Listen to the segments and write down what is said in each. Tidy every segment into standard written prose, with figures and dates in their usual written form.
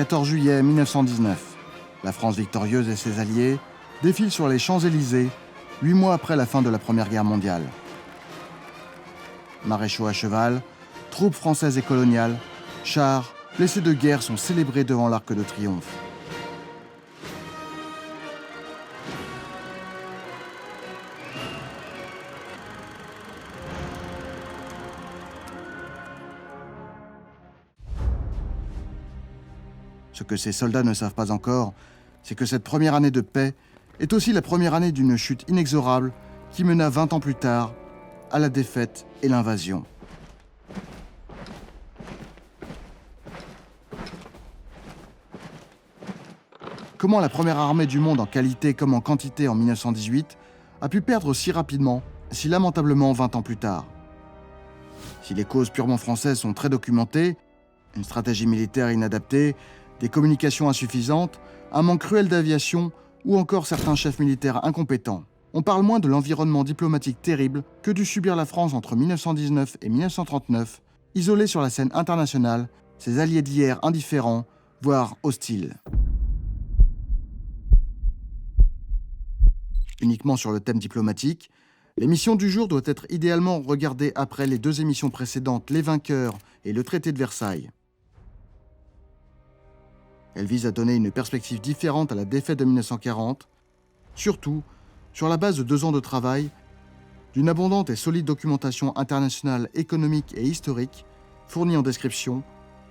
14 juillet 1919. La France victorieuse et ses alliés défilent sur les Champs-Élysées, 8 mois après la fin de la Première Guerre mondiale. Maréchaux à cheval, troupes françaises et coloniales, chars, blessés de guerre sont célébrés devant l'Arc de Triomphe. Ce que ces soldats ne savent pas encore, c'est que cette première année de paix est aussi la première année d'une chute inexorable qui mena 20 ans plus tard à la défaite et l'invasion. Comment la première armée du monde en qualité comme en quantité en 1918 a pu perdre si rapidement, si lamentablement 20 ans plus tard? Si les causes purement françaises sont très documentées, une stratégie militaire inadaptée, des communications insuffisantes, un manque cruel d'aviation ou encore certains chefs militaires incompétents, on parle moins de l'environnement diplomatique terrible que dut subir la France entre 1919 et 1939, isolée sur la scène internationale, ses alliés d'hier indifférents, voire hostiles. Uniquement sur le thème diplomatique, l'émission du jour doit être idéalement regardée après les 2 émissions précédentes, Les Vainqueurs et le Traité de Versailles. Elle vise à donner une perspective différente à la défaite de 1940, surtout sur la base de 2 ans de travail, d'une abondante et solide documentation internationale, économique et historique, fournie en description.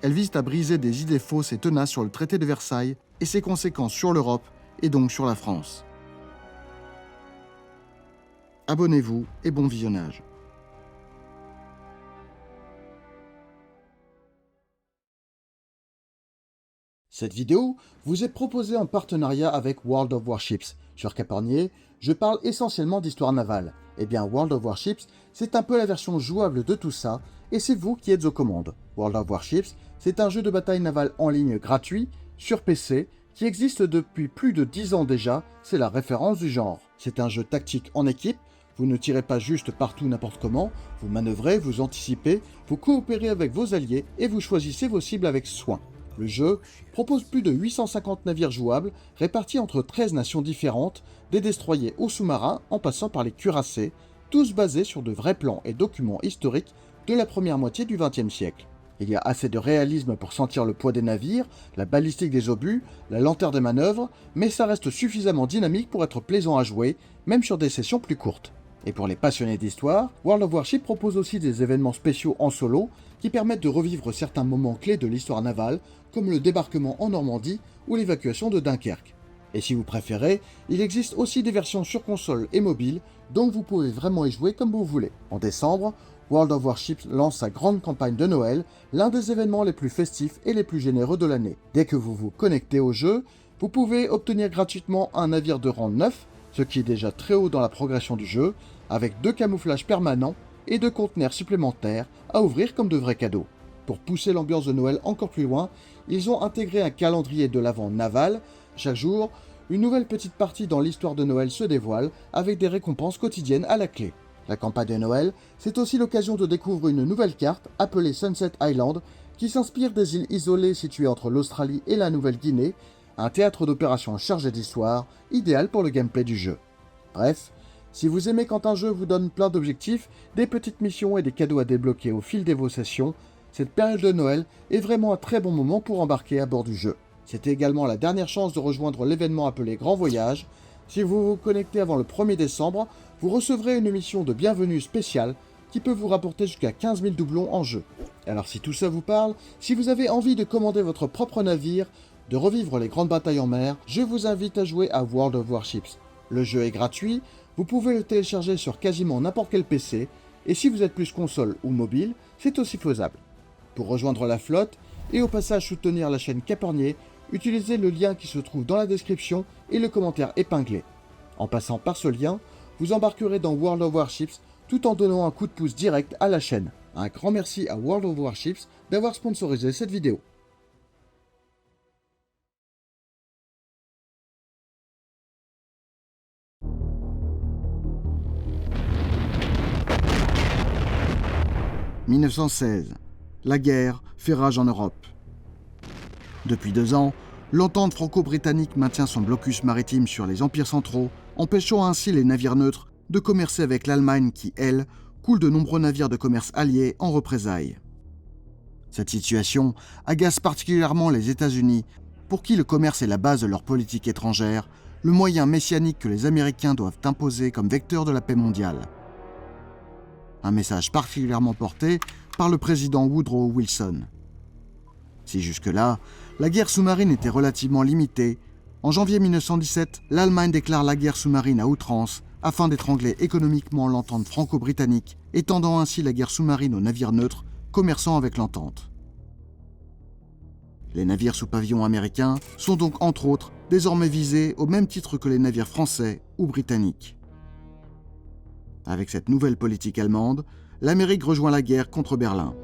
Elle vise à briser des idées fausses et tenaces sur le traité de Versailles et ses conséquences sur l'Europe et donc sur la France. Abonnez-vous et bon visionnage. Cette vidéo vous est proposée en partenariat avec World of Warships. Sur Capornier, je parle essentiellement d'histoire navale. Eh bien, World of Warships, c'est un peu la version jouable de tout ça, et c'est vous qui êtes aux commandes. World of Warships, c'est un jeu de bataille navale en ligne gratuit, sur PC, qui existe depuis plus de 10 ans déjà, c'est la référence du genre. C'est un jeu tactique en équipe, vous ne tirez pas juste partout n'importe comment, vous manœuvrez, vous anticipez, vous coopérez avec vos alliés et vous choisissez vos cibles avec soin. Le jeu propose plus de 850 navires jouables répartis entre 13 nations différentes, des destroyers aux sous-marins en passant par les cuirassés, tous basés sur de vrais plans et documents historiques de la première moitié du XXe siècle. Il y a assez de réalisme pour sentir le poids des navires, la balistique des obus, la lenteur des manœuvres, mais ça reste suffisamment dynamique pour être plaisant à jouer, même sur des sessions plus courtes. Et pour les passionnés d'histoire, World of Warships propose aussi des événements spéciaux en solo qui permettent de revivre certains moments clés de l'histoire navale, comme le débarquement en Normandie ou l'évacuation de Dunkerque. Et si vous préférez, il existe aussi des versions sur console et mobile, donc vous pouvez vraiment y jouer comme vous voulez. En décembre, World of Warships lance sa grande campagne de Noël, l'un des événements les plus festifs et les plus généreux de l'année. Dès que vous vous connectez au jeu, vous pouvez obtenir gratuitement un navire de rang 9, ce qui est déjà très haut dans la progression du jeu, avec 2 camouflages permanents et 2 conteneurs supplémentaires à ouvrir comme de vrais cadeaux. Pour pousser l'ambiance de Noël encore plus loin, ils ont intégré un calendrier de l'Avent naval. Chaque jour, une nouvelle petite partie dans l'histoire de Noël se dévoile avec des récompenses quotidiennes à la clé. La campagne de Noël, c'est aussi l'occasion de découvrir une nouvelle carte appelée Sunset Island qui s'inspire des îles isolées situées entre l'Australie et la Nouvelle-Guinée, un théâtre d'opérations chargé d'histoire, idéal pour le gameplay du jeu. Bref, si vous aimez quand un jeu vous donne plein d'objectifs, des petites missions et des cadeaux à débloquer au fil de vos sessions, cette période de Noël est vraiment un très bon moment pour embarquer à bord du jeu. C'est également la dernière chance de rejoindre l'événement appelé Grand Voyage. Si vous vous connectez avant le 1er décembre, vous recevrez une mission de bienvenue spéciale qui peut vous rapporter jusqu'à 15 000 doublons en jeu. Alors si tout ça vous parle, si vous avez envie de commander votre propre navire, de revivre les grandes batailles en mer, je vous invite à jouer à World of Warships. Le jeu est gratuit, vous pouvez le télécharger sur quasiment n'importe quel PC, et si vous êtes plus console ou mobile, c'est aussi faisable. Pour rejoindre la flotte, et au passage soutenir la chaîne Capornier, utilisez le lien qui se trouve dans la description et le commentaire épinglé. En passant par ce lien, vous embarquerez dans World of Warships tout en donnant un coup de pouce direct à la chaîne. Un grand merci à World of Warships d'avoir sponsorisé cette vidéo. « 1916. La guerre fait rage en Europe. Depuis 2 ans, l'entente franco-britannique maintient son blocus maritime sur les empires centraux, empêchant ainsi les navires neutres de commercer avec l'Allemagne qui, elle, coule de nombreux navires de commerce alliés en représailles. Cette situation agace particulièrement les États-Unis, pour qui le commerce est la base de leur politique étrangère, le moyen messianique que les Américains doivent imposer comme vecteur de la paix mondiale. Un message particulièrement porté par le président Woodrow Wilson. Si jusque-là, la guerre sous-marine était relativement limitée, en janvier 1917, l'Allemagne déclare la guerre sous-marine à outrance afin d'étrangler économiquement l'entente franco-britannique, étendant ainsi la guerre sous-marine aux navires neutres commerçant avec l'entente. Les navires sous pavillon américain sont donc entre autres désormais visés au même titre que les navires français ou britanniques. Avec cette nouvelle politique allemande, l'Amérique rejoint la guerre contre Berlin.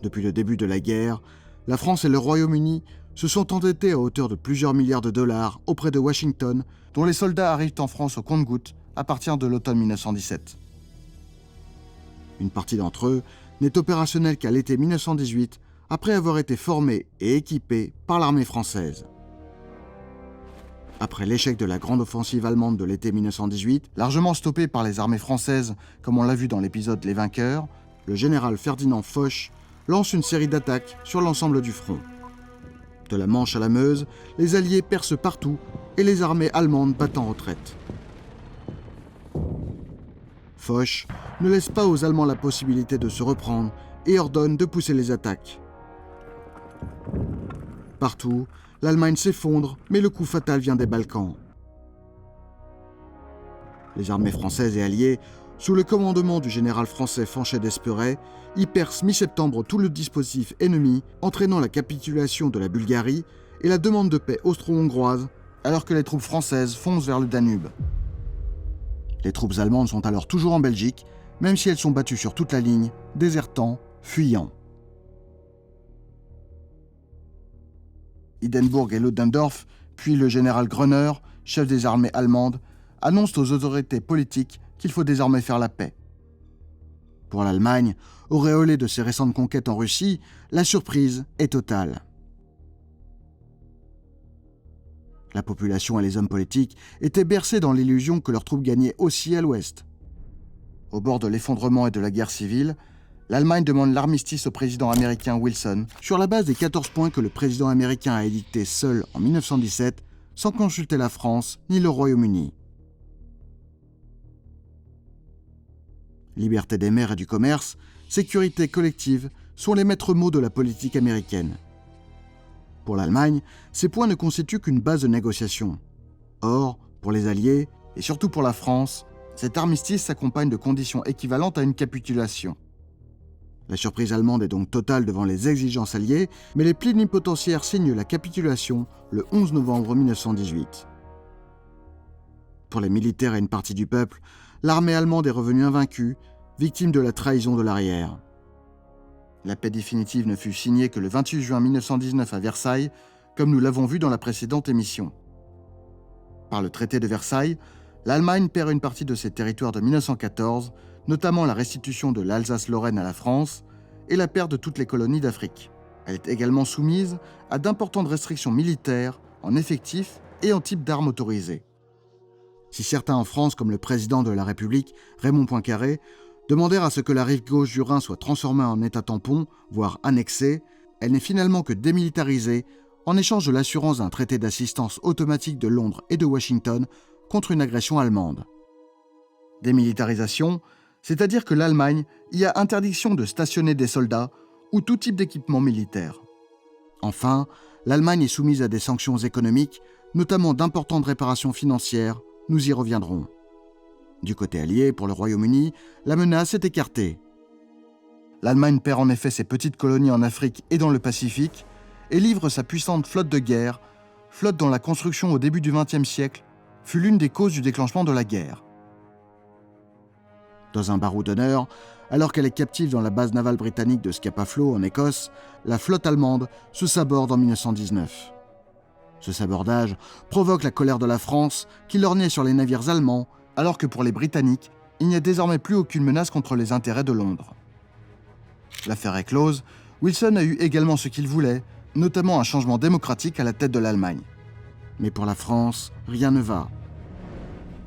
Depuis le début de la guerre, la France et le Royaume-Uni se sont endettés à hauteur de plusieurs milliards de dollars auprès de Washington, dont les soldats arrivent en France au compte-gouttes à partir de l'automne 1917. Une partie d'entre eux n'est opérationnelle qu'à l'été 1918, après avoir été formés et équipés par l'armée française. Après l'échec de la grande offensive allemande de l'été 1918, largement stoppée par les armées françaises, comme on l'a vu dans l'épisode Les Vainqueurs, le général Ferdinand Foch lance une série d'attaques sur l'ensemble du front. De la Manche à la Meuse, les Alliés percent partout et les armées allemandes battent en retraite. Foch ne laisse pas aux Allemands la possibilité de se reprendre et ordonne de pousser les attaques. Partout, l'Allemagne s'effondre, mais le coup fatal vient des Balkans. Les armées françaises et alliées, sous le commandement du général français Fanchet d'Esperet, y percent mi-septembre tout le dispositif ennemi, entraînant la capitulation de la Bulgarie et la demande de paix austro-hongroise, alors que les troupes françaises foncent vers le Danube. Les troupes allemandes sont alors toujours en Belgique, même si elles sont battues sur toute la ligne, désertant, fuyant. Hindenburg et Ludendorff, puis le général Gröner, chef des armées allemandes, annoncent aux autorités politiques qu'il faut désormais faire la paix. Pour l'Allemagne, auréolée de ses récentes conquêtes en Russie, la surprise est totale. La population et les hommes politiques étaient bercés dans l'illusion que leurs troupes gagnaient aussi à l'ouest. Au bord de l'effondrement et de la guerre civile, l'Allemagne demande l'armistice au président américain Wilson sur la base des 14 points que le président américain a édictés seul en 1917, sans consulter la France ni le Royaume-Uni. Liberté des mers et du commerce, sécurité collective sont les maîtres mots de la politique américaine. Pour l'Allemagne, ces points ne constituent qu'une base de négociation. Or, pour les Alliés, et surtout pour la France, cet armistice s'accompagne de conditions équivalentes à une capitulation. La surprise allemande est donc totale devant les exigences alliées, mais les plénipotentiaires signent la capitulation le 11 novembre 1918. Pour les militaires et une partie du peuple, l'armée allemande est revenue invaincue, victime de la trahison de l'arrière. La paix définitive ne fut signée que le 28 juin 1919 à Versailles, comme nous l'avons vu dans la précédente émission. Par le traité de Versailles, l'Allemagne perd une partie de ses territoires de 1914, notamment la restitution de l'Alsace-Lorraine à la France et la perte de toutes les colonies d'Afrique. Elle est également soumise à d'importantes restrictions militaires en effectifs et en type d'armes autorisées. Si certains en France, comme le président de la République, Raymond Poincaré, demandèrent à ce que la rive gauche du Rhin soit transformée en État tampon, voire annexée, elle n'est finalement que démilitarisée en échange de l'assurance d'un traité d'assistance automatique de Londres et de Washington contre une agression allemande. Démilitarisation, c'est-à-dire que l'Allemagne y a interdiction de stationner des soldats ou tout type d'équipement militaire. Enfin, l'Allemagne est soumise à des sanctions économiques, notamment d'importantes réparations financières, nous y reviendrons. Du côté allié, pour le Royaume-Uni, la menace est écartée. L'Allemagne perd en effet ses petites colonies en Afrique et dans le Pacifique et livre sa puissante flotte de guerre, flotte dont la construction au début du XXe siècle fut l'une des causes du déclenchement de la guerre. Dans un barreau d'honneur, alors qu'elle est captive dans la base navale britannique de Scapa Flow en Écosse, la flotte allemande se saborde en 1919. Ce sabordage provoque la colère de la France qui lorgnait sur les navires allemands, alors que pour les Britanniques, il n'y a désormais plus aucune menace contre les intérêts de Londres. L'affaire est close, Wilson a eu également ce qu'il voulait, notamment un changement démocratique à la tête de l'Allemagne. Mais pour la France, rien ne va.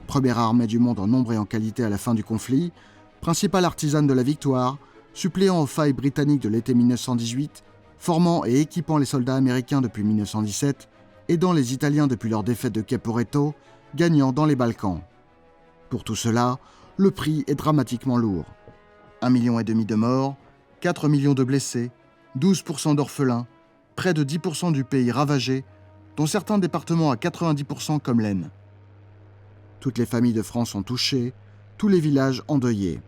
Première armée du monde en nombre et en qualité à la fin du conflit, principale artisane de la victoire, suppléant aux failles britanniques de l'été 1918, formant et équipant les soldats américains depuis 1917, aidant les Italiens depuis leur défaite de Caporetto, gagnant dans les Balkans. Pour tout cela, le prix est dramatiquement lourd. 1,5 million de morts, 4 millions de blessés, 12% d'orphelins, près de 10% du pays ravagé, dont certains départements à 90% comme l'Aisne. Toutes les familles de France sont touchées, tous les villages endeuillés.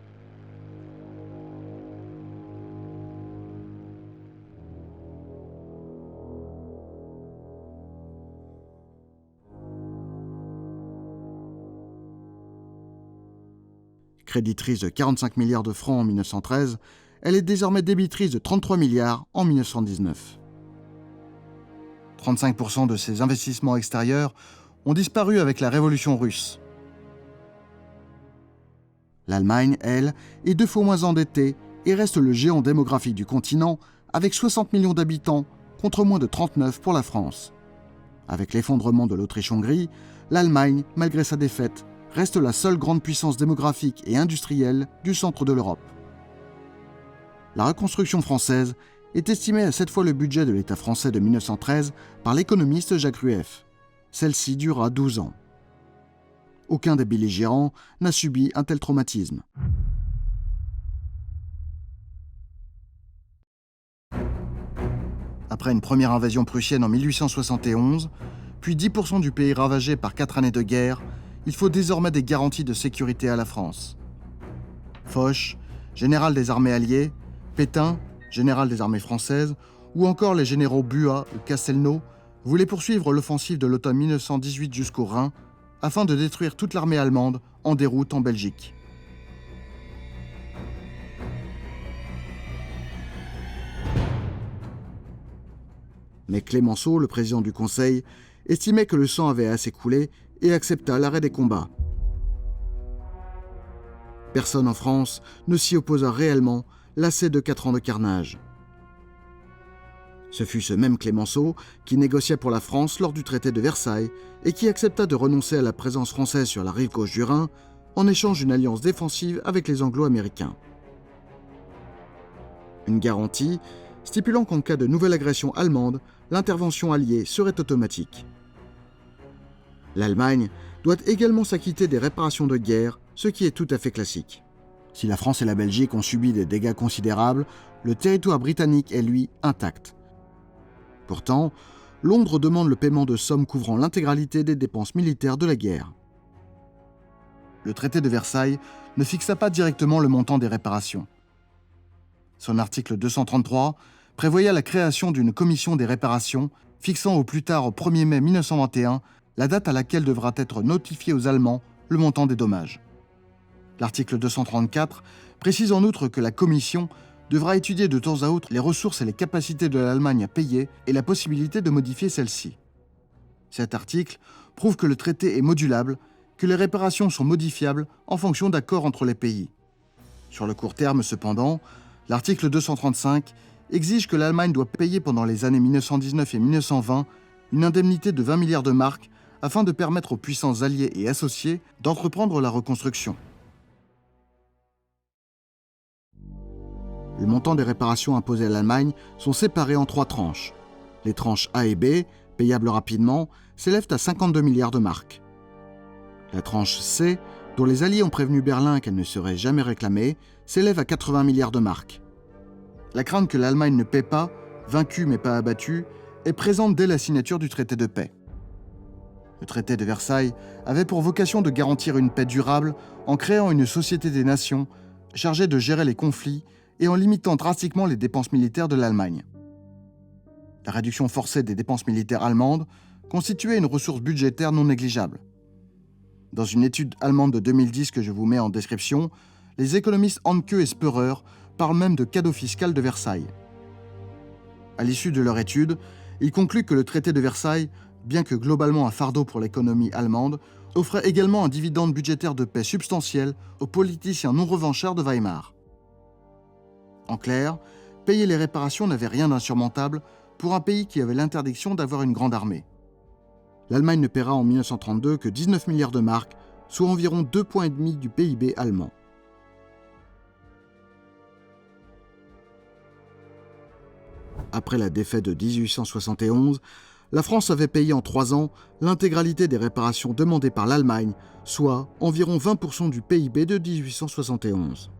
Créditrice de 45 milliards de francs en 1913, elle est désormais débitrice de 33 milliards en 1919. 35% de ses investissements extérieurs ont disparu avec la révolution russe. L'Allemagne, elle, est 2 fois moins endettée et reste le géant démographique du continent avec 60 millions d'habitants contre moins de 39 pour la France. Avec l'effondrement de l'Autriche-Hongrie, l'Allemagne, malgré sa défaite, reste la seule grande puissance démographique et industrielle du centre de l'Europe. La reconstruction française est estimée à 7 fois le budget de l'État français de 1913 par l'économiste Jacques Rueff. Celle-ci dura 12 ans. Aucun des belligérants n'a subi un tel traumatisme. Après une première invasion prussienne en 1871, puis 10% du pays ravagé par 4 années de guerre, il faut désormais des garanties de sécurité à la France. Foch, général des armées alliées, Pétain, général des armées françaises, ou encore les généraux Buat ou Castelnau, voulaient poursuivre l'offensive de l'automne 1918 jusqu'au Rhin, afin de détruire toute l'armée allemande en déroute en Belgique. Mais Clémenceau, le président du Conseil, estimait que le sang avait assez coulé et accepta l'arrêt des combats. Personne en France ne s'y opposa réellement, lassé de 4 ans de carnage. Ce fut ce même Clémenceau qui négocia pour la France lors du traité de Versailles et qui accepta de renoncer à la présence française sur la rive gauche du Rhin en échange d'une alliance défensive avec les Anglo-Américains. Une garantie stipulant qu'en cas de nouvelle agression allemande, l'intervention alliée serait automatique. L'Allemagne doit également s'acquitter des réparations de guerre, ce qui est tout à fait classique. Si la France et la Belgique ont subi des dégâts considérables, le territoire britannique est lui intact. Pourtant, Londres demande le paiement de sommes couvrant l'intégralité des dépenses militaires de la guerre. Le traité de Versailles ne fixa pas directement le montant des réparations. Son article 233 prévoyait la création d'une commission des réparations, fixant au plus tard au 1er mai 1921 la date à laquelle devra être notifié aux Allemands le montant des dommages. L'article 234 précise en outre que la commission devra étudier de temps à autre les ressources et les capacités de l'Allemagne à payer et la possibilité de modifier celles-ci. Cet article prouve que le traité est modulable, que les réparations sont modifiables en fonction d'accords entre les pays. Sur le court terme, cependant, l'article 235 exige que l'Allemagne doit payer pendant les années 1919 et 1920 une indemnité de 20 milliards de marks afin de permettre aux puissances alliées et associées d'entreprendre la reconstruction. Les montants des réparations imposées à l'Allemagne sont séparés en 3 tranches. Les tranches A et B, payables rapidement, s'élèvent à 52 milliards de marks. La tranche C, dont les Alliés ont prévenu Berlin qu'elle ne serait jamais réclamée, s'élève à 80 milliards de marks. La crainte que l'Allemagne ne paie pas, vaincue mais pas abattue, est présente dès la signature du traité de paix. Le traité de Versailles avait pour vocation de garantir une paix durable en créant une société des nations chargée de gérer les conflits et en limitant drastiquement les dépenses militaires de l'Allemagne. La réduction forcée des dépenses militaires allemandes constituait une ressource budgétaire non négligeable. Dans une étude allemande de 2010 que je vous mets en description, les économistes Hanke et Spörer parlent même de cadeau fiscal de Versailles. À l'issue de leur étude, ils concluent que le traité de Versailles, bien que globalement un fardeau pour l'économie allemande, offrait également un dividende budgétaire de paix substantiel aux politiciens non revanchards de Weimar. En clair, payer les réparations n'avait rien d'insurmontable pour un pays qui avait l'interdiction d'avoir une grande armée. L'Allemagne ne paiera en 1932 que 19 milliards de marks, soit environ 2,5 points du PIB allemand. Après la défaite de 1871, la France avait payé en 3 ans l'intégralité des réparations demandées par l'Allemagne, soit environ 20% du PIB de 1871.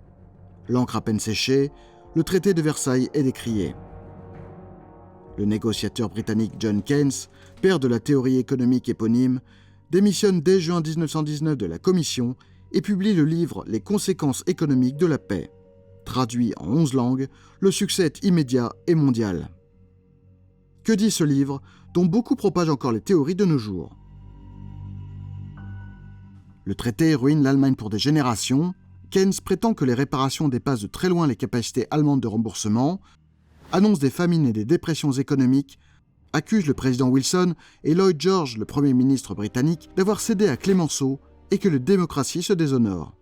L'encre à peine séchée, le traité de Versailles est décrié. Le négociateur britannique John Keynes, père de la théorie économique éponyme, démissionne dès juin 1919 de la Commission et publie le livre « Les conséquences économiques de la paix ». Traduit en 11 langues, le succès est immédiat et mondial. Que dit ce livre, dont beaucoup propagent encore les théories de nos jours? Le traité ruine l'Allemagne pour des générations. Keynes prétend que les réparations dépassent de très loin les capacités allemandes de remboursement, annonce des famines et des dépressions économiques, accuse le président Wilson et Lloyd George, le Premier ministre britannique, d'avoir cédé à Clémenceau et que la démocratie se déshonore.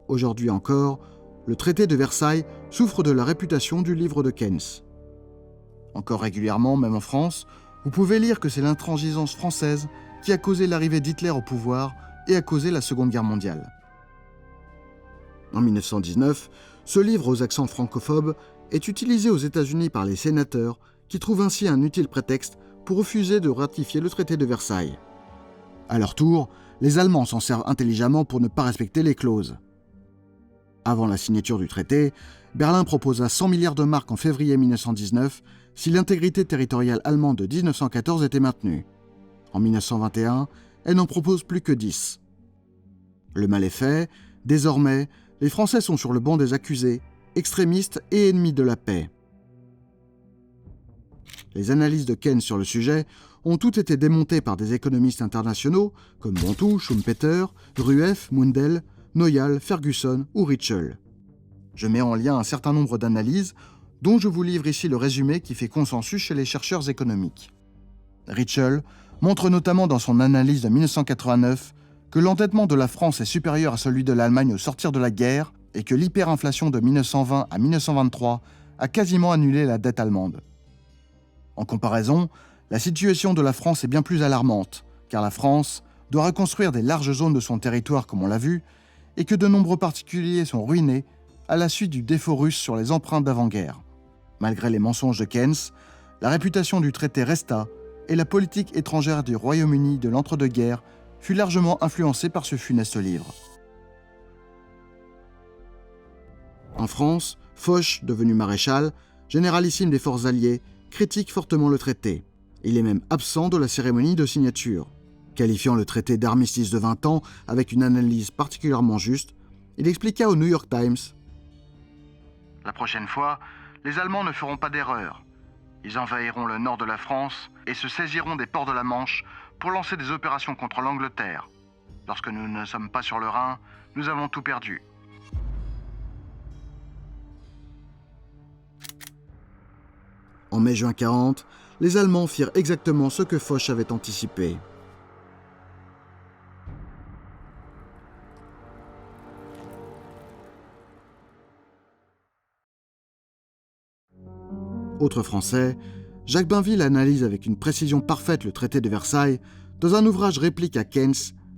Aujourd'hui encore, le traité de Versailles souffre de la réputation du livre de Keynes. Encore régulièrement, même en France, vous pouvez lire que c'est l'intransigeance française qui a causé l'arrivée d'Hitler au pouvoir et a causé la Seconde Guerre mondiale. En 1919, ce livre aux accents francophobes est utilisé aux États-Unis par les sénateurs qui trouvent ainsi un utile prétexte pour refuser de ratifier le traité de Versailles. À leur tour, les Allemands s'en servent intelligemment pour ne pas respecter les clauses. Avant la signature du traité, Berlin proposa 100 milliards de marks en février 1919 si l'intégrité territoriale allemande de 1914 était maintenue. En 1921, elle n'en propose plus que 10. Le mal est fait, désormais, les Français sont sur le banc des accusés, extrémistes et ennemis de la paix. Les analyses de Keynes sur le sujet ont toutes été démontées par des économistes internationaux comme Bontou, Schumpeter, Rueff, Mundell, Noyal, Ferguson ou Ritschl. Je mets en lien un certain nombre d'analyses, dont je vous livre ici le résumé qui fait consensus chez les chercheurs économiques. Ritschl montre notamment dans son analyse de 1989 que l'endettement de la France est supérieur à celui de l'Allemagne au sortir de la guerre et que l'hyperinflation de 1920 à 1923 a quasiment annulé la dette allemande. En comparaison, la situation de la France est bien plus alarmante, car la France doit reconstruire des larges zones de son territoire comme on l'a vu, et que de nombreux particuliers sont ruinés à la suite du défaut russe sur les emprunts d'avant-guerre. Malgré les mensonges de Keynes, la réputation du traité resta et la politique étrangère du Royaume-Uni de l'entre-deux-guerres fut largement influencée par ce funeste livre. En France, Foch, devenu maréchal, généralissime des forces alliées, critique fortement le traité. Il est même absent de la cérémonie de signature. Qualifiant le traité d'armistice de 20 ans avec une analyse particulièrement juste, il expliqua au New York Times « La prochaine fois, les Allemands ne feront pas d'erreur. Ils envahiront le nord de la France et se saisiront des ports de la Manche pour lancer des opérations contre l'Angleterre. Lorsque nous ne sommes pas sur le Rhin, nous avons tout perdu. » En mai-juin 40, les Allemands firent exactement ce que Foch avait anticipé. Autre Français, Jacques Bainville analyse avec une précision parfaite le traité de Versailles dans un ouvrage réplique à Keynes,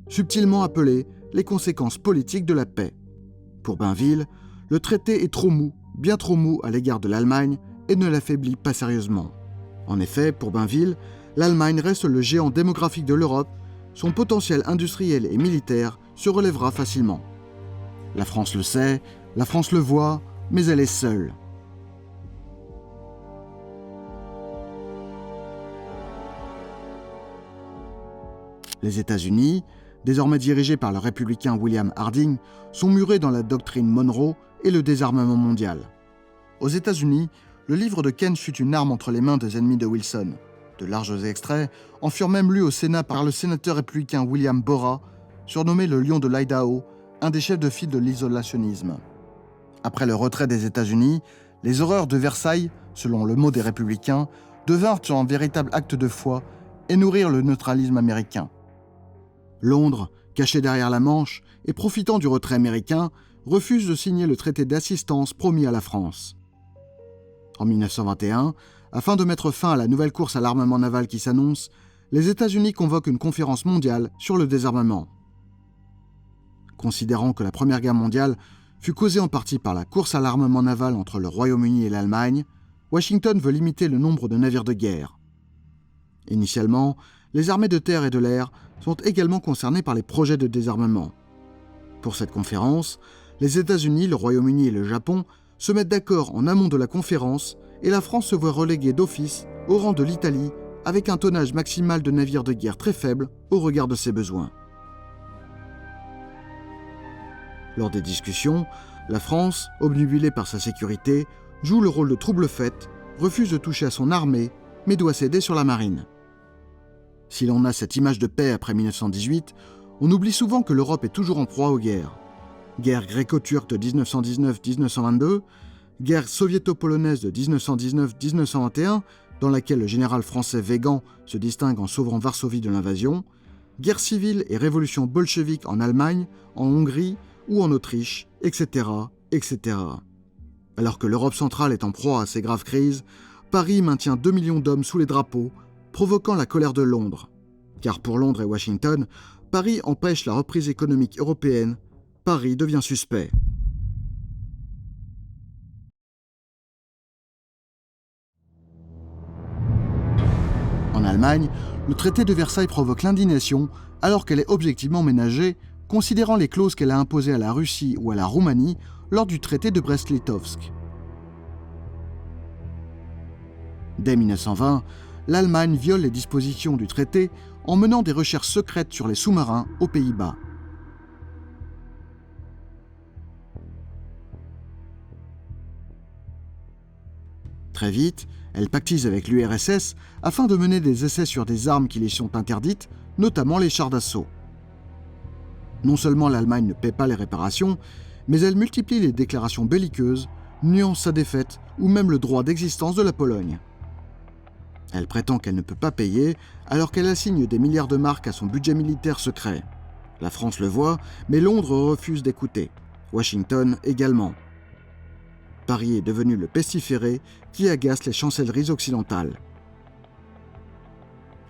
subtilement appelé « Les conséquences politiques de la paix ». Pour Bainville, le traité est trop mou, bien trop mou à l'égard de l'Allemagne et ne l'affaiblit pas sérieusement. En effet, pour Bainville, l'Allemagne reste le géant démographique de l'Europe, son potentiel industriel et militaire se relèvera facilement. La France le sait, la France le voit, mais elle est seule. Les États-Unis, désormais dirigés par le républicain William Harding, sont murés dans la doctrine Monroe et le désarmement mondial. Aux États-Unis, le livre de Keynes fut une arme entre les mains des ennemis de Wilson. De larges extraits en furent même lus au Sénat par le sénateur républicain William Borah, surnommé le Lion de l'Idaho, un des chefs de file de l'isolationnisme. Après le retrait des États-Unis, les horreurs de Versailles, selon le mot des républicains, devinrent un véritable acte de foi et nourrirent le neutralisme américain. Londres, caché derrière la Manche et profitant du retrait américain, refuse de signer le traité d'assistance promis à la France. En 1921, afin de mettre fin à la nouvelle course à l'armement naval qui s'annonce, les États-Unis convoquent une conférence mondiale sur le désarmement. Considérant que la Première Guerre mondiale fut causée en partie par la course à l'armement naval entre le Royaume-Uni et l'Allemagne, Washington veut limiter le nombre de navires de guerre. Initialement, les armées de terre et de l'air sont également concernées par les projets de désarmement. Pour cette conférence, les États-Unis, le Royaume-Uni et le Japon se mettent d'accord en amont de la conférence et la France se voit reléguée d'office au rang de l'Italie avec un tonnage maximal de navires de guerre très faible au regard de ses besoins. Lors des discussions, la France, obnubilée par sa sécurité, joue le rôle de trouble-fête, refuse de toucher à son armée, mais doit céder sur la marine. Si l'on a cette image de paix après 1918, on oublie souvent que l'Europe est toujours en proie aux guerres. Guerre gréco-turque de 1919-1922, guerre soviéto-polonaise de 1919-1921, dans laquelle le général français Weygand se distingue en sauvant Varsovie de l'invasion, guerre civile et révolution bolchevique en Allemagne, en Hongrie ou en Autriche, etc., etc. Alors que l'Europe centrale est en proie à ces graves crises, Paris maintient 2 millions d'hommes sous les drapeaux, provoquant la colère de Londres. Car pour Londres et Washington, Paris empêche la reprise économique européenne, Paris devient suspect. En Allemagne, le traité de Versailles provoque l'indignation alors qu'elle est objectivement ménagée, considérant les clauses qu'elle a imposées à la Russie ou à la Roumanie lors du traité de Brest-Litovsk. Dès 1920, l'Allemagne viole les dispositions du traité en menant des recherches secrètes sur les sous-marins aux Pays-Bas. Très vite, elle pactise avec l'URSS afin de mener des essais sur des armes qui lui sont interdites, notamment les chars d'assaut. Non seulement l'Allemagne ne paie pas les réparations, mais elle multiplie les déclarations belliqueuses, niant sa défaite ou même le droit d'existence de la Pologne. Elle prétend qu'elle ne peut pas payer alors qu'elle assigne des milliards de marks à son budget militaire secret. La France le voit, mais Londres refuse d'écouter. Washington également. Paris est devenu le pestiféré qui agace les chancelleries occidentales.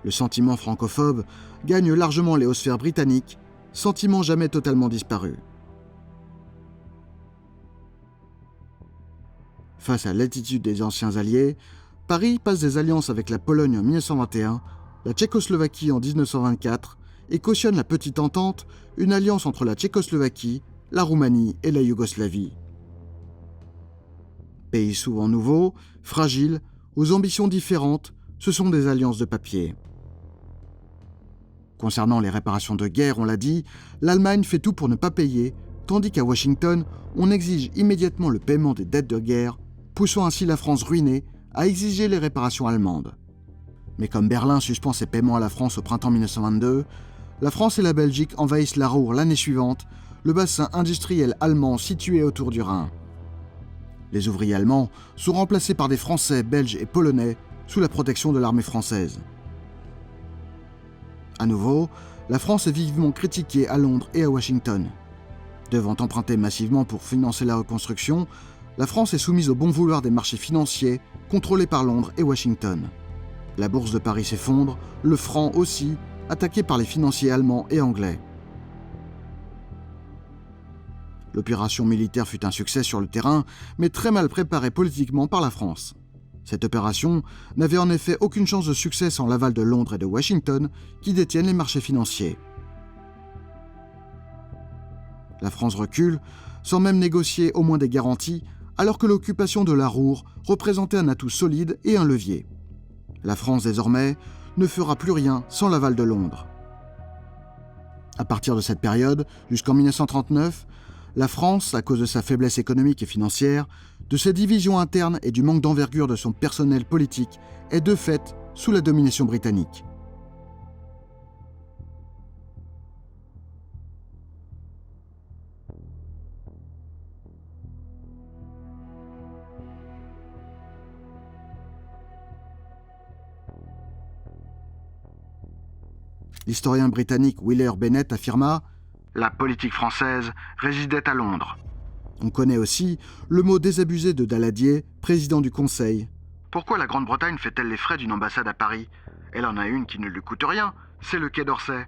Le sentiment francophobe gagne largement les hautes sphères britanniques, sentiment jamais totalement disparu. Face à l'attitude des anciens alliés, Paris passe des alliances avec la Pologne en 1921, la Tchécoslovaquie en 1924 et cautionne la Petite Entente, une alliance entre la Tchécoslovaquie, la Roumanie et la Yougoslavie. Pays souvent nouveaux, fragiles, aux ambitions différentes, ce sont des alliances de papier. Concernant les réparations de guerre, on l'a dit, l'Allemagne fait tout pour ne pas payer, tandis qu'à Washington, on exige immédiatement le paiement des dettes de guerre, poussant ainsi la France ruinée à exiger les réparations allemandes. Mais comme Berlin suspend ses paiements à la France au printemps 1922, la France et la Belgique envahissent la Ruhr l'année suivante, le bassin industriel allemand situé autour du Rhin. Les ouvriers allemands sont remplacés par des Français, Belges et Polonais sous la protection de l'armée française. À nouveau, la France est vivement critiquée à Londres et à Washington. Devant emprunter massivement pour financer la reconstruction, la France est soumise au bon vouloir des marchés financiers contrôlés par Londres et Washington. La bourse de Paris s'effondre, le franc aussi, attaqué par les financiers allemands et anglais. L'opération militaire fut un succès sur le terrain, mais très mal préparée politiquement par la France. Cette opération n'avait en effet aucune chance de succès sans l'aval de Londres et de Washington, qui détiennent les marchés financiers. La France recule, sans même négocier au moins des garanties, alors que l'occupation de la Ruhr représentait un atout solide et un levier. La France, désormais, ne fera plus rien sans l'aval de Londres. À partir de cette période, jusqu'en 1939, la France, à cause de sa faiblesse économique et financière, de ses divisions internes et du manque d'envergure de son personnel politique, est de fait sous la domination britannique. L'historien britannique Wheeler Bennett affirma « La politique française résidait à Londres. On connaît aussi le mot désabusé de Daladier, président du Conseil. Pourquoi la Grande-Bretagne fait-elle les frais d'une ambassade à Paris? Elle en a une qui ne lui coûte rien, c'est le Quai d'Orsay.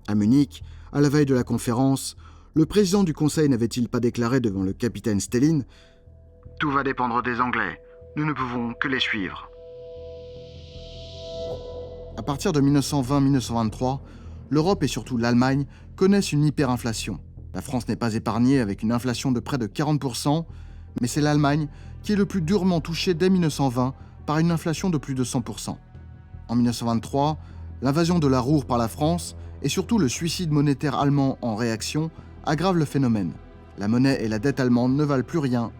À Munich, à la veille de la conférence, le président du Conseil n'avait-il pas déclaré devant le capitaine Stellin « Tout va dépendre des Anglais, nous ne pouvons que les suivre ». À partir de 1920-1923, l'Europe et surtout l'Allemagne connaissent une hyperinflation. La France n'est pas épargnée avec une inflation de près de 40%, mais c'est l'Allemagne qui est le plus durement touchée dès 1920 par une inflation de plus de 100%. En 1923, l'invasion de la Ruhr par la France et surtout le suicide monétaire allemand en réaction aggravent le phénomène. La monnaie et la dette allemande ne valent plus rien.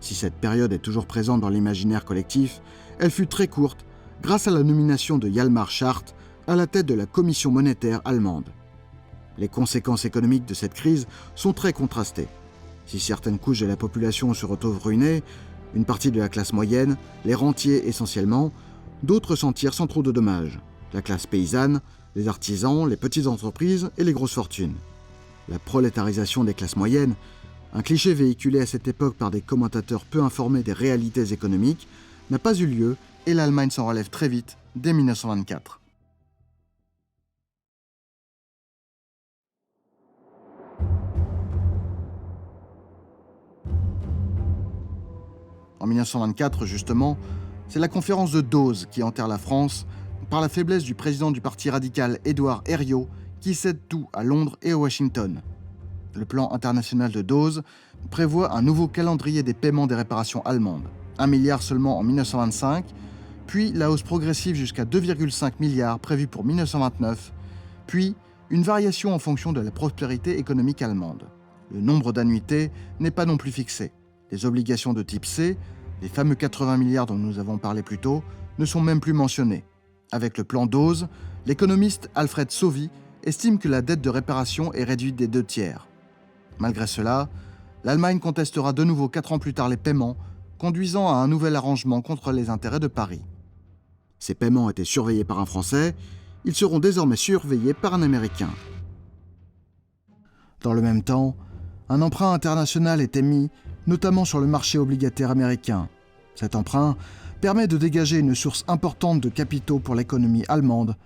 Si cette période est toujours présente dans l'imaginaire collectif, elle fut très courte grâce à la nomination de Hjalmar Schacht à la tête de la Commission monétaire allemande. Les conséquences économiques de cette crise sont très contrastées. Si certaines couches de la population se retrouvent ruinées, une partie de la classe moyenne, les rentiers essentiellement, d'autres s'en tirent sans trop de dommages. La classe paysanne, les artisans, les petites entreprises et les grosses fortunes. La prolétarisation des classes moyennes, un cliché véhiculé à cette époque par des commentateurs peu informés des réalités économiques, n'a pas eu lieu et l'Allemagne s'en relève très vite dès 1924. En 1924, justement, c'est la conférence de Dawes qui enterre la France par la faiblesse du président du parti radical Édouard Herriot qui cède tout à Londres et à Washington. Le plan international de Dawes prévoit un nouveau calendrier des paiements des réparations allemandes. 1 milliard seulement en 1925, puis la hausse progressive jusqu'à 2,5 milliards prévue pour 1929, puis une variation en fonction de la prospérité économique allemande. Le nombre d'annuités n'est pas non plus fixé. Les obligations de type C, les fameux 80 milliards dont nous avons parlé plus tôt, ne sont même plus mentionnées. Avec le plan Dawes, l'économiste Alfred Sauvy estime que la dette de réparation est réduite des 2/3. Malgré cela, l'Allemagne contestera de nouveau 4 ans plus tard les paiements, conduisant à un nouvel arrangement contre les intérêts de Paris. Ces paiements étaient surveillés par un Français, ils seront désormais surveillés par un Américain. Dans le même temps, un emprunt international est émis, notamment sur le marché obligataire américain. Cet emprunt permet de dégager une source importante de capitaux pour l'économie allemande,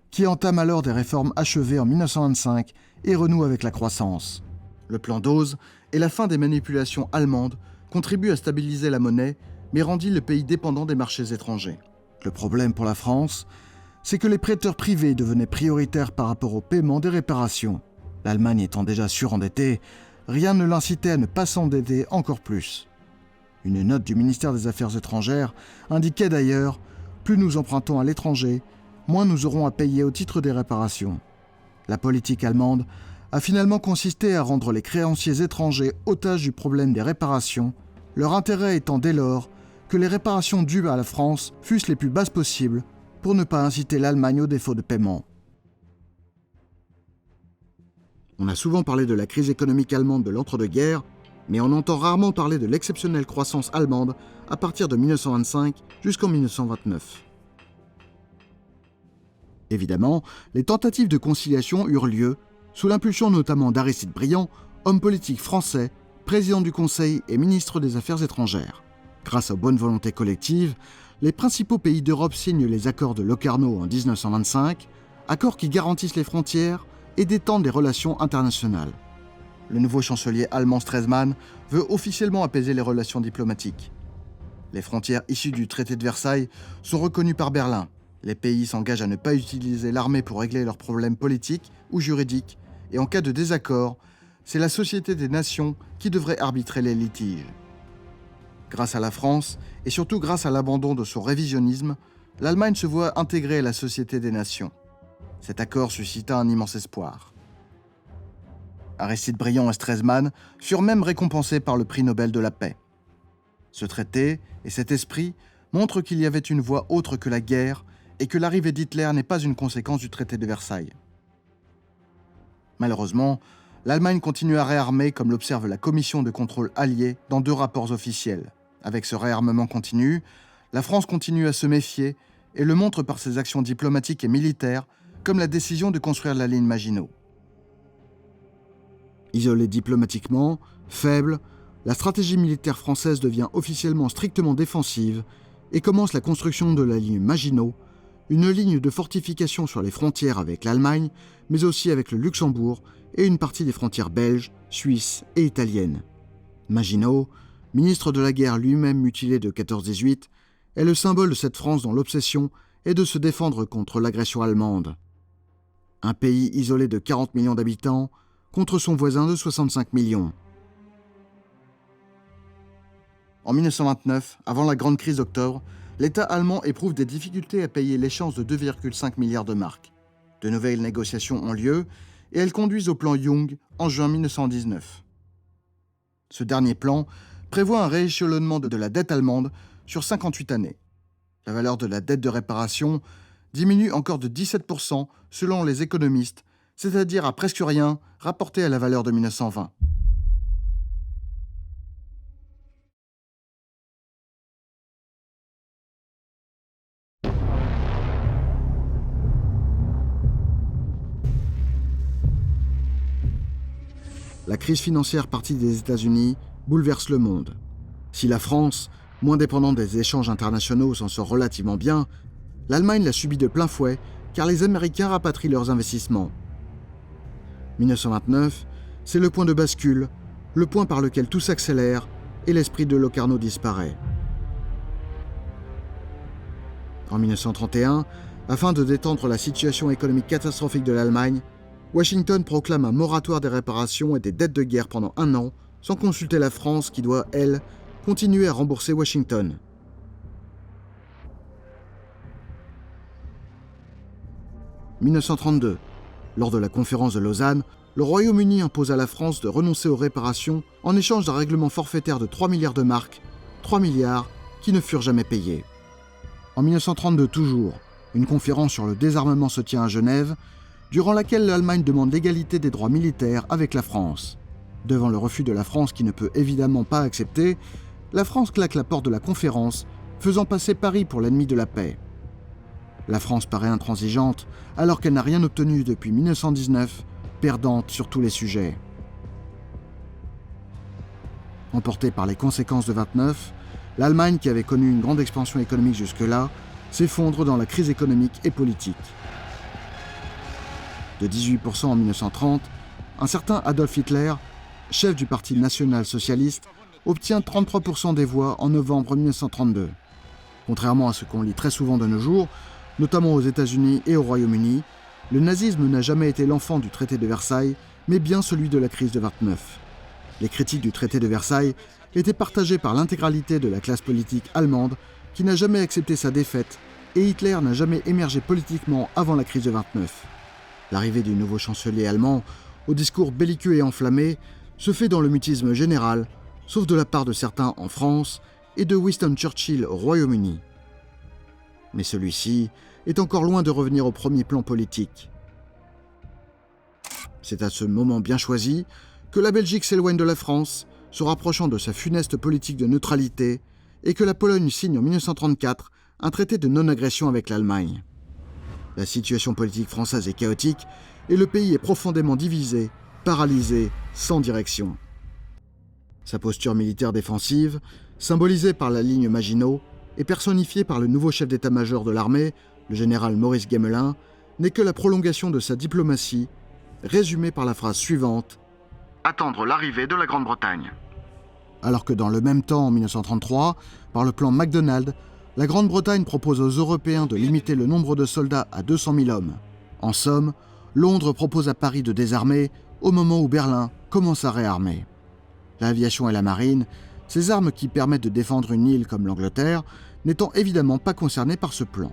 qui entame alors des réformes achevées en 1925 et renoue avec la croissance. Le plan Dawes et la fin des manipulations allemandes contribuent à stabiliser la monnaie, mais rendit le pays dépendant des marchés étrangers. Le problème pour la France, c'est que les prêteurs privés devenaient prioritaires par rapport au paiement des réparations. L'Allemagne étant déjà surendettée, rien ne l'incitait à ne pas s'endetter encore plus. Une note du ministère des Affaires étrangères indiquait d'ailleurs « Plus nous empruntons à l'étranger, moins nous aurons à payer au titre des réparations ». La politique allemande a finalement consisté à rendre les créanciers étrangers otages du problème des réparations, leur intérêt étant dès lors que les réparations dues à la France fussent les plus basses possibles pour ne pas inciter l'Allemagne au défaut de paiement. On a souvent parlé de la crise économique allemande de l'entre-deux-guerres, mais on entend rarement parler de l'exceptionnelle croissance allemande à partir de 1925 jusqu'en 1929. Évidemment, les tentatives de conciliation eurent lieu, sous l'impulsion notamment d'Aristide Briand, homme politique français, président du Conseil et ministre des Affaires étrangères. Grâce aux bonnes volontés collectives, les principaux pays d'Europe signent les accords de Locarno en 1925, accords qui garantissent les frontières et détendent les relations internationales. Le nouveau chancelier allemand Stresemann veut officiellement apaiser les relations diplomatiques. Les frontières issues du traité de Versailles sont reconnues par Berlin. Les pays s'engagent à ne pas utiliser l'armée pour régler leurs problèmes politiques ou juridiques, et en cas de désaccord, c'est la Société des Nations qui devrait arbitrer les litiges. Grâce à la France, et surtout grâce à l'abandon de son révisionnisme, l'Allemagne se voit intégrer à la Société des Nations. Cet accord suscita un immense espoir. Aristide Briand et Stresemann furent même récompensés par le prix Nobel de la paix. Ce traité et cet esprit montrent qu'il y avait une voie autre que la guerre et que l'arrivée d'Hitler n'est pas une conséquence du traité de Versailles. Malheureusement, l'Allemagne continue à réarmer comme l'observe la Commission de contrôle alliée dans 2 rapports officiels. Avec ce réarmement continu, la France continue à se méfier et le montre par ses actions diplomatiques et militaires, comme la décision de construire la ligne Maginot. Isolée diplomatiquement, faible, la stratégie militaire française devient officiellement strictement défensive et commence la construction de la ligne Maginot, une ligne de fortification sur les frontières avec l'Allemagne, mais aussi avec le Luxembourg et une partie des frontières belges, suisses et italiennes. Maginot, ministre de la guerre lui-même mutilé de 14-18, est le symbole de cette France dont l'obsession est de se défendre contre l'agression allemande. Un pays isolé de 40 millions d'habitants contre son voisin de 65 millions. En 1929, avant la grande crise d'octobre, l'État allemand éprouve des difficultés à payer l'échéance de 2,5 milliards de marks. De nouvelles négociations ont lieu et elles conduisent au plan Young en juin 1919. Ce dernier plan prévoit un rééchelonnement de la dette allemande sur 58 années. La valeur de la dette de réparation diminue encore de 17% selon les économistes, c'est-à-dire à presque rien rapporté à la valeur de 1920. La crise financière partie des États-Unis bouleverse le monde. Si la France, moins dépendante des échanges internationaux, s'en sort relativement bien, l'Allemagne l'a subi de plein fouet car les Américains rapatrient leurs investissements. 1929, c'est le point de bascule, le point par lequel tout s'accélère et l'esprit de Locarno disparaît. En 1931, afin de détendre la situation économique catastrophique de l'Allemagne, Washington proclame un moratoire des réparations et des dettes de guerre pendant 1 an, sans consulter la France qui doit, elle, continuer à rembourser Washington. « 1932. Lors de la conférence de Lausanne, le Royaume-Uni impose à la France de renoncer aux réparations en échange d'un règlement forfaitaire de 3 milliards de marks, 3 milliards qui ne furent jamais payés. En 1932 toujours, une conférence sur le désarmement se tient à Genève, durant laquelle l'Allemagne demande l'égalité des droits militaires avec la France. Devant le refus de la France qui ne peut évidemment pas accepter, la France claque la porte de la conférence, faisant passer Paris pour l'ennemi de la paix. La France paraît intransigeante, alors qu'elle n'a rien obtenu depuis 1919, perdante sur tous les sujets. Emportée par les conséquences de 29, l'Allemagne, qui avait connu une grande expansion économique jusque-là, s'effondre dans la crise économique et politique. De 18% en 1930, un certain Adolf Hitler, chef du Parti national-socialiste, obtient 33% des voix en novembre 1932. Contrairement à ce qu'on lit très souvent de nos jours, notamment aux États-Unis et au Royaume-Uni, le nazisme n'a jamais été l'enfant du traité de Versailles, mais bien celui de la crise de 29. Les critiques du traité de Versailles étaient partagées par l'intégralité de la classe politique allemande qui n'a jamais accepté sa défaite, et Hitler n'a jamais émergé politiquement avant la crise de 29. L'arrivée du nouveau chancelier allemand, au discours belliqueux et enflammé, se fait dans le mutisme général, sauf de la part de certains en France et de Winston Churchill au Royaume-Uni. Mais celui-ci est encore loin de revenir au premier plan politique. C'est à ce moment bien choisi que la Belgique s'éloigne de la France, se rapprochant de sa funeste politique de neutralité, et que la Pologne signe en 1934 un traité de non-agression avec l'Allemagne. La situation politique française est chaotique et le pays est profondément divisé, paralysé, sans direction. Sa posture militaire défensive, symbolisée par la ligne Maginot et personnifiée par le nouveau chef d'état-major de l'armée, le général Maurice Gamelin, n'est que la prolongation de sa diplomatie, résumée par la phrase suivante : « Attendre l'arrivée de la Grande-Bretagne ». Alors que dans le même temps, en 1933, par le plan MacDonald, la Grande-Bretagne propose aux Européens de limiter le nombre de soldats à 200 000 hommes. En somme, Londres propose à Paris de désarmer au moment où Berlin commence à réarmer. L'aviation et la marine, ces armes qui permettent de défendre une île comme l'Angleterre, n'étant évidemment pas concernées par ce plan.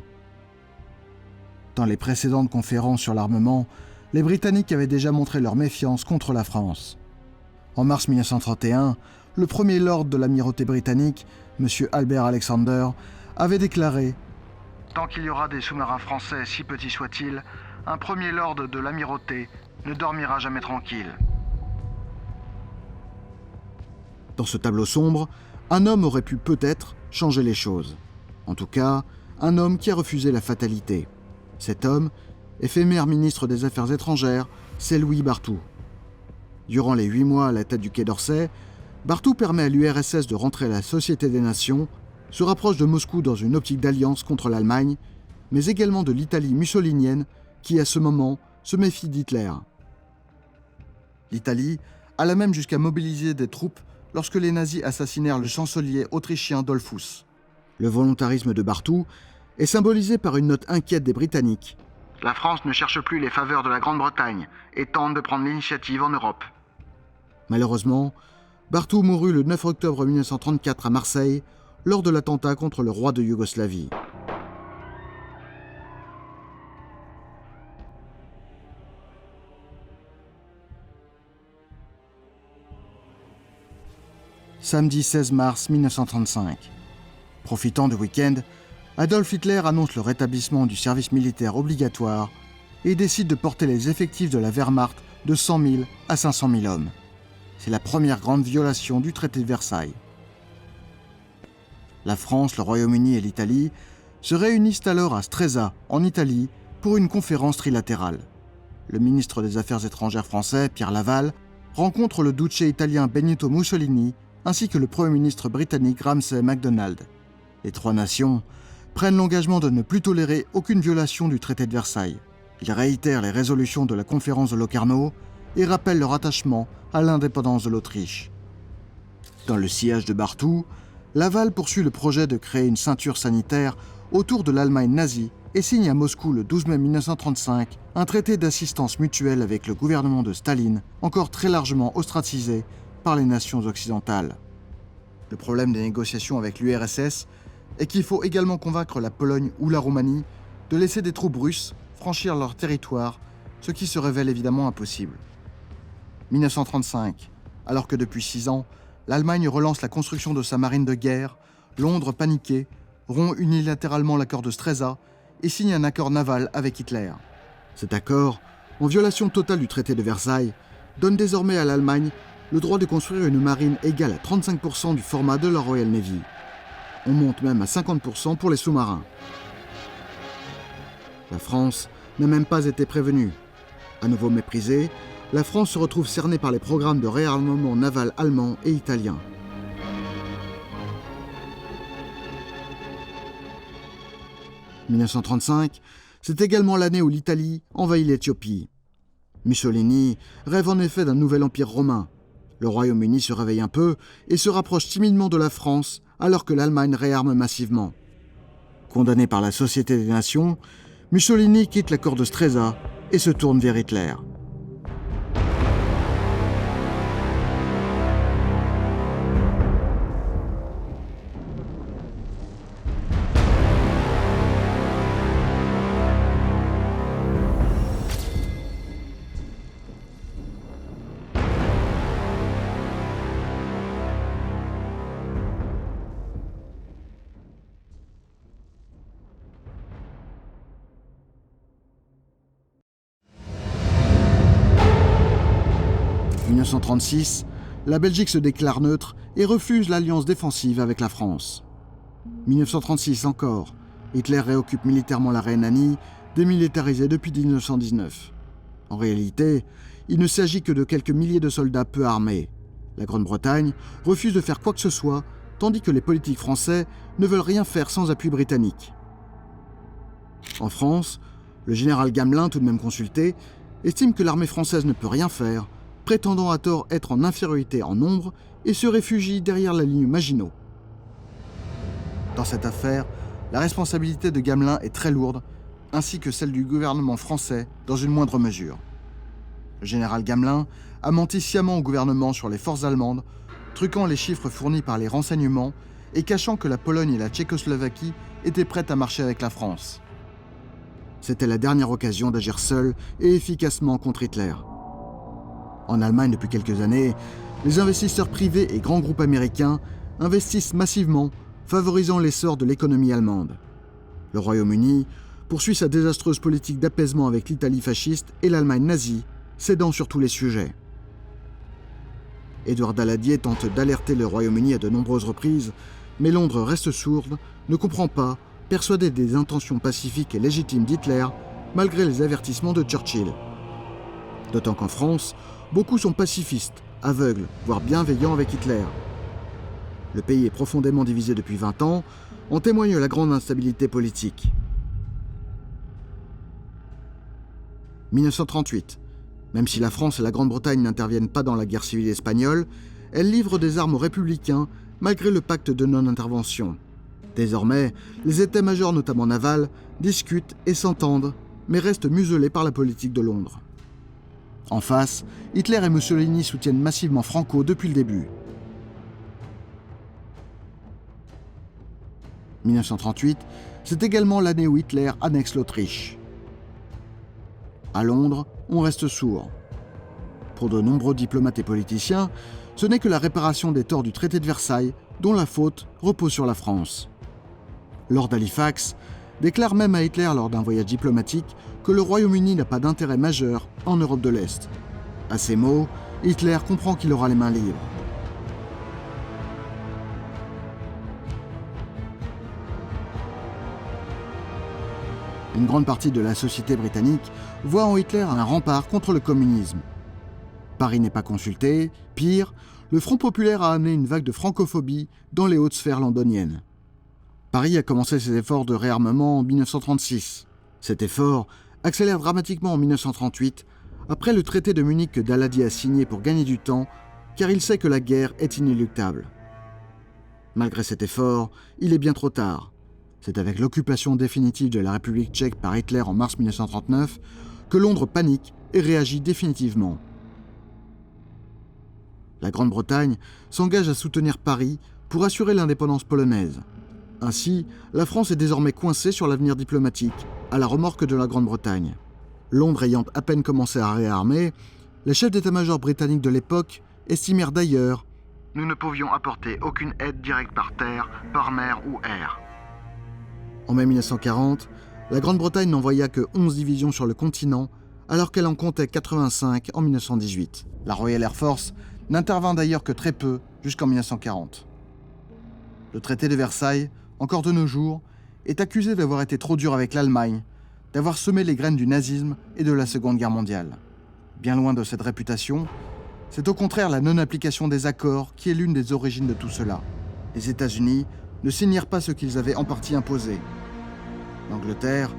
Dans les précédentes conférences sur l'armement, les Britanniques avaient déjà montré leur méfiance contre la France. En mars 1931, le premier lord de l'amirauté britannique, M. Albert Alexander, avait déclaré « Tant qu'il y aura des sous-marins français, si petits soient-ils, un premier lord de l'amirauté ne dormira jamais tranquille. » Dans ce tableau sombre, un homme aurait pu peut-être changer les choses. En tout cas, un homme qui a refusé la fatalité. Cet homme, éphémère ministre des Affaires étrangères, c'est Louis Barthou. Durant les 8 mois à la tête du Quai d'Orsay, Barthou permet à l'URSS de rentrer à la Société des Nations, se rapproche de Moscou dans une optique d'alliance contre l'Allemagne, mais également de l'Italie mussolinienne qui, à ce moment, se méfie d'Hitler. L'Italie alla même jusqu'à mobiliser des troupes lorsque les nazis assassinèrent le chancelier autrichien Dollfuss. Le volontarisme de Barthou est symbolisé par une note inquiète des Britanniques. La France ne cherche plus les faveurs de la Grande-Bretagne et tente de prendre l'initiative en Europe. Malheureusement, Barthou mourut le 9 octobre 1934 à Marseille lors de l'attentat contre le roi de Yougoslavie. Samedi 16 mars 1935. Profitant du week-end, Adolf Hitler annonce le rétablissement du service militaire obligatoire et décide de porter les effectifs de la Wehrmacht de 100 000 à 500 000 hommes. C'est la première grande violation du traité de Versailles. La France, le Royaume-Uni et l'Italie se réunissent alors à Stresa, en Italie, pour une conférence trilatérale. Le ministre des Affaires étrangères français, Pierre Laval, rencontre le duce italien Benito Mussolini ainsi que le Premier ministre britannique Ramsay MacDonald. Les trois nations prennent l'engagement de ne plus tolérer aucune violation du traité de Versailles. Ils réitèrent les résolutions de la conférence de Locarno et rappellent leur attachement à l'indépendance de l'Autriche. Dans le sillage de Barthou, Laval poursuit le projet de créer une ceinture sanitaire autour de l'Allemagne nazie et signe à Moscou le 12 mai 1935 un traité d'assistance mutuelle avec le gouvernement de Staline, encore très largement ostracisé par les nations occidentales. Le problème des négociations avec l'URSS est qu'il faut également convaincre la Pologne ou la Roumanie de laisser des troupes russes franchir leur territoire, ce qui se révèle évidemment impossible. 1935, alors que depuis 6 ans, l'Allemagne relance la construction de sa marine de guerre, Londres, paniqué, rompt unilatéralement l'accord de Stresa et signe un accord naval avec Hitler. Cet accord, en violation totale du traité de Versailles, donne désormais à l'Allemagne le droit de construire une marine égale à 35% du format de la Royal Navy. On monte même à 50% pour les sous-marins. La France n'a même pas été prévenue. À nouveau méprisée, la France se retrouve cernée par les programmes de réarmement naval allemand et italien. « 1935, c'est également l'année où l'Italie envahit l'Éthiopie. Mussolini rêve en effet d'un nouvel empire romain. Le Royaume-Uni se réveille un peu et se rapproche timidement de la France alors que l'Allemagne réarme massivement. Condamné par la Société des Nations, Mussolini quitte l'accord de Stresa et se tourne vers Hitler. En 1936, la Belgique se déclare neutre et refuse l'alliance défensive avec la France. 1936 encore, Hitler réoccupe militairement la Rhénanie, démilitarisée depuis 1919. En réalité, il ne s'agit que de quelques milliers de soldats peu armés. La Grande-Bretagne refuse de faire quoi que ce soit, tandis que les politiques français ne veulent rien faire sans appui britannique. En France, le général Gamelin, tout de même consulté, estime que l'armée française ne peut rien faire, prétendant à tort être en infériorité en nombre et se réfugie derrière la ligne Maginot. Dans cette affaire, la responsabilité de Gamelin est très lourde, ainsi que celle du gouvernement français dans une moindre mesure. Le général Gamelin a menti sciemment au gouvernement sur les forces allemandes, truquant les chiffres fournis par les renseignements et cachant que la Pologne et la Tchécoslovaquie étaient prêtes à marcher avec la France. C'était la dernière occasion d'agir seul et efficacement contre Hitler. En Allemagne, depuis quelques années, les investisseurs privés et grands groupes américains investissent massivement, favorisant l'essor de l'économie allemande. Le Royaume-Uni poursuit sa désastreuse politique d'apaisement avec l'Italie fasciste et l'Allemagne nazie, cédant sur tous les sujets. Édouard Daladier tente d'alerter le Royaume-Uni à de nombreuses reprises, mais Londres reste sourde, ne comprend pas, persuadé des intentions pacifiques et légitimes d'Hitler, malgré les avertissements de Churchill. D'autant qu'en France, beaucoup sont pacifistes, aveugles, voire bienveillants avec Hitler. Le pays est profondément divisé depuis 20 ans, en témoigne la grande instabilité politique. 1938. Même si la France et la Grande-Bretagne n'interviennent pas dans la guerre civile espagnole, elles livrent des armes aux républicains malgré le pacte de non-intervention. Désormais, les états-majors, notamment navals, discutent et s'entendent, mais restent muselés par la politique de Londres. En face, Hitler et Mussolini soutiennent massivement Franco depuis le début. 1938, c'est également l'année où Hitler annexe l'Autriche. À Londres, on reste sourd. Pour de nombreux diplomates et politiciens, ce n'est que la réparation des torts du traité de Versailles dont la faute repose sur la France. Lord Halifax déclare même à Hitler lors d'un voyage diplomatique que le Royaume-Uni n'a pas d'intérêt majeur en Europe de l'Est. À ces mots, Hitler comprend qu'il aura les mains libres. Une grande partie de la société britannique voit en Hitler un rempart contre le communisme. Paris n'est pas consulté, pire, le Front populaire a amené une vague de francophobie dans les hautes sphères londoniennes. Paris a commencé ses efforts de réarmement en 1936. Cet effort accélère dramatiquement en 1938, après le traité de Munich que Daladier a signé pour gagner du temps, car il sait que la guerre est inéluctable. Malgré cet effort, il est bien trop tard. C'est avec l'occupation définitive de la République tchèque par Hitler en mars 1939 que Londres panique et réagit définitivement. La Grande-Bretagne s'engage à soutenir Paris pour assurer l'indépendance polonaise. Ainsi, la France est désormais coincée sur l'avenir diplomatique, à la remorque de la Grande-Bretagne. Londres ayant à peine commencé à réarmer, les chefs d'état-major britanniques de l'époque estimèrent d'ailleurs « Nous ne pouvions apporter aucune aide directe par terre, par mer ou air ». En mai 1940, la Grande-Bretagne n'envoya que 11 divisions sur le continent, alors qu'elle en comptait 85 en 1918. La Royal Air Force n'intervint d'ailleurs que très peu jusqu'en 1940. Le traité de Versailles, encore de nos jours, est accusé d'avoir été trop dur avec l'Allemagne, d'avoir semé les graines du nazisme et de la Seconde Guerre mondiale. Bien loin de cette réputation, c'est au contraire la non-application des accords qui est l'une des origines de tout cela. Les États-Unis ne signèrent pas ce qu'ils avaient en partie imposé. L'Angleterre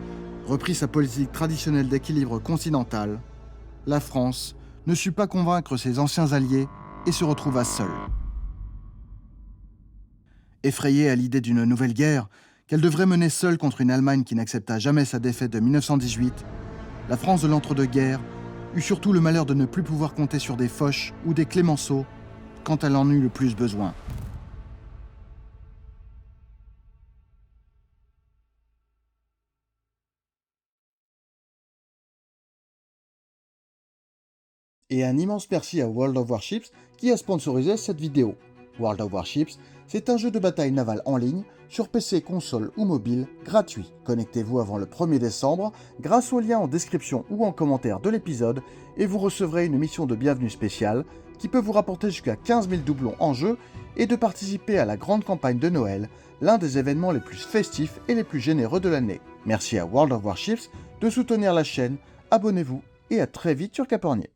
reprit sa politique traditionnelle d'équilibre continental. La France ne sut pas convaincre ses anciens alliés et se retrouva seule. Effrayée à l'idée d'une nouvelle guerre, qu'elle devrait mener seule contre une Allemagne qui n'accepta jamais sa défaite de 1918, la France de l'entre-deux-guerres eut surtout le malheur de ne plus pouvoir compter sur des Foch ou des Clémenceau quand elle en eut le plus besoin. Et un immense merci à World of Warships qui a sponsorisé cette vidéo. World of Warships, c'est un jeu de bataille navale en ligne, sur PC, console ou mobile, gratuit. Connectez-vous avant le 1er décembre grâce au lien en description ou en commentaire de l'épisode et vous recevrez une mission de bienvenue spéciale qui peut vous rapporter jusqu'à 15 000 doublons en jeu et de participer à la grande campagne de Noël, l'un des événements les plus festifs et les plus généreux de l'année. Merci à World of Warships de soutenir la chaîne, abonnez-vous et à très vite sur Capornier.